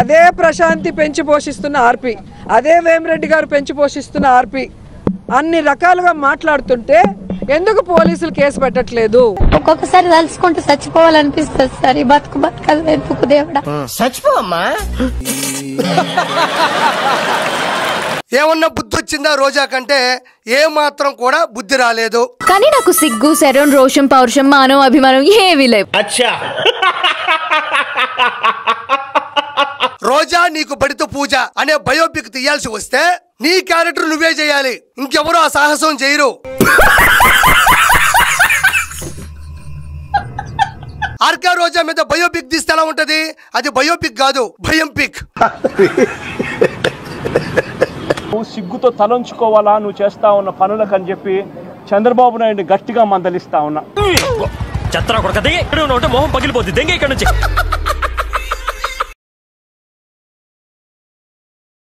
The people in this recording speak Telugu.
అదే ప్రశాంతి పెంచి పోషిస్తున్న ఆర్పి, అదే వేమిరెడ్డి గారు పెంచి పోషిస్తున్న ఆర్పి అన్ని రకాలుగా మాట్లాడుతుంటే ఎందుకు పోలీసులు కేసు పెట్టట్లేదు? ఒక్కొక్కసారి తలుచుకుంటూ చచ్చిపోవాలనిపిస్తుంది సార్. ఈ బతుకదు ఎందుకు దేవుడా? చచ్చిపోమ్మా. ఏమన్నా బుద్ధి వచ్చిందా రోజా కంటే? ఏ మాత్రం కూడా బుద్ధి రాలేదు. కానీ నాకు సిగ్గు, శరం, రోషం, పౌరుషం, మానవ అభిమానం ఏమీ లేవు. రోజా నీకు బడితో పూజ అనే బయోపిక్ తీయాల్సి వస్తే నీ క్యారెక్టర్ నువ్వే చేయాలి, ఇంకెవరూ ఆ సాహసం చేయరు. ఆర్కే రోజా మీద బయోపిక్ తీస్తే ఎలా ఉంటది? అది బయోపిక్ కాదు, భయం పిక్. నువ్వు సిగ్గుతో తలంచుకోవాలా నువ్వు చేస్తా ఉన్న పనులకు అని చెప్పి చంద్రబాబు నాయుడు గట్టిగా మందలిస్తా ఉన్నా. చెత్త మొహం పగిలిపోద్ది. దెంగ ఇక్కడ నుంచి